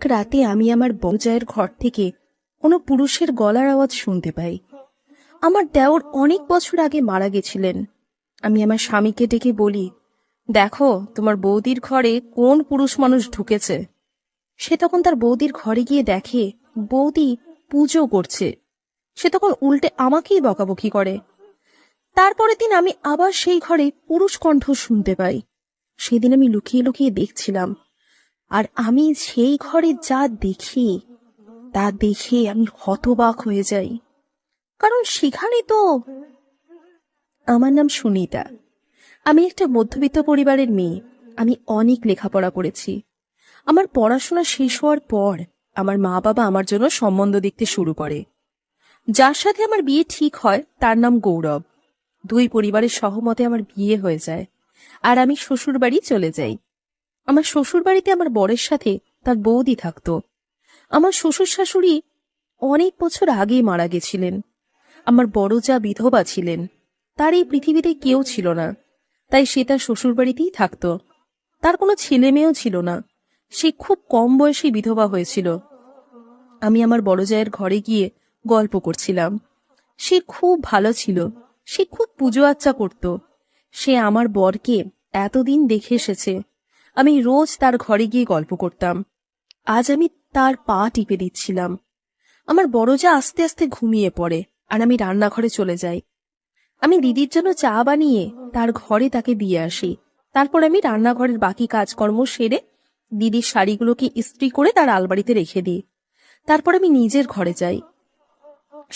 রাতে আমি আমার বউজায়ের ঘর থেকে কোনো পুরুষের গলার আওয়াজ শুনতে পাই। আমার দেওর অনেক বছর আগে মারা গেছিলেন। আমি আমার স্বামীকে ডেকে বলি, দেখো তোমার বৌদির ঘরে কোন পুরুষ মানুষ ঢুকেছে। সে তখন তার বৌদির ঘরে গিয়ে দেখে বৌদি পুজো করছে। সে তখন উল্টে আমাকেই বকাবকি করে। তারপরের দিন আমি আবার সেই ঘরে পুরুষ কণ্ঠ শুনতে পাই। সেদিন আমি লুকিয়ে লুকিয়ে দেখছিলাম, আর আমি সেই ঘরে যা দেখি তা দেখে আমি হতবাক হয়ে যাই। কারণ সেখানে তো আমার নাম সুনিতা। আমি একটা মধ্যবিত্ত পরিবারের মেয়ে। আমি অনেক লেখাপড়া করেছি। আমার পড়াশোনা শেষ হওয়ার পর আমার মা বাবা আমার জন্য সম্বন্ধ দেখতে শুরু করে। যার সাথে আমার বিয়ে ঠিক হয় তার নাম গৌরব। দুই পরিবারের সহমতে আমার বিয়ে হয়ে যায়, আর আমি শ্বশুর বাড়ি চলে যাই। আমার শ্বশুর বাড়িতে আমার বরের সাথে তার বৌদি থাকতো। আমার শ্বশুর শাশুড়ি অনেক বছর আগে মারা গেছিলেন। আমার বড় যা বিধবা ছিলেন, তার এই পৃথিবীতে কেউ ছিল না, তাই সে তার শ্বশুর বাড়িতেই থাকত। তার কোনো ছেলে মেয়েও ছিল না। সে খুব কম বয়সে বিধবা হয়েছিল। আমি আমার বড় জায়ের ঘরে গিয়ে গল্প করছিলাম। সে খুব ভালো ছিল। সে খুব পুজো আচ্চা করত। সে আমার বরকে এতদিন দেখে এসেছে। আমি রোজ তার ঘরে গিয়ে গল্প করতাম। আজ আমি তার পা টিপে দিচ্ছিলাম। আমার বড় যা আস্তে আস্তে ঘুমিয়ে পড়ে, আর আমি রান্নাঘরে চলে যাই। আমি দিদির জন্য চা বানিয়ে তার ঘরে তাকে দিয়ে আসি। তারপর আমি রান্নাঘরের বাকি কাজকর্ম সেরে দিদির শাড়িগুলোকে ইস্ত্রি করে তার আলমারিতে রেখে দিই। তারপর আমি নিজের ঘরে যাই।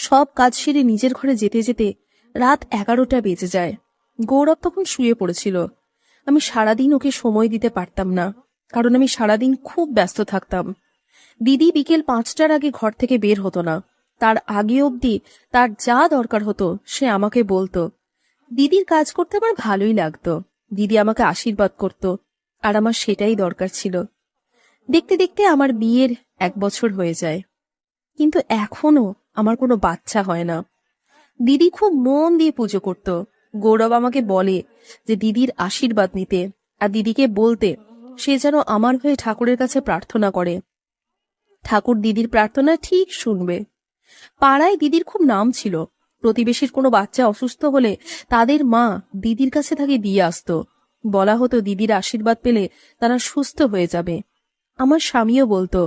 সব কাজ সেরে নিজের ঘরে যেতে যেতে রাত 11টা বেজে যায়। গৌরব তখন শুয়ে পড়েছিল। আমি সারাদিন ওকে সময় দিতে পারতাম না, কারণ আমি সারাদিন খুব ব্যস্ত থাকতাম। দিদি বিকেল 5টার আগে ঘর থেকে বের হতো না। তার আগে অবধি তার যা দরকার হতো সে আমাকে বলতো। দিদির কাজ করতে আমার ভালোই লাগতো। দিদি আমাকে আশীর্বাদ করত, আর আমার সেটাই দরকার ছিল। দেখতে দেখতে আমার বিয়ের 1 বছর হয়ে যায়, কিন্তু এখনো আমার কোনো বাচ্চা হয় না। দিদি খুব মন দিয়ে পুজো করত। গৌরব আমাকে বলে যে দিদির আশীর্বাদ নিতে, আর দিদিকে বলতে সে যেন আমার হয়ে ঠাকুরের কাছে প্রার্থনা করে। ঠাকুর দিদির প্রার্থনা ঠিক শুনবে। পাড়ায় দিদির খুব নাম ছিল। প্রতিবেশীর কোনো বাচ্চা অসুস্থ হলে তাদের মা দিদির কাছে তাকে দিয়ে আসতো। বলা হতো দিদির আশীর্বাদ পেলে তারা সুস্থ হয়ে যাবে। আমার স্বামীও বলতো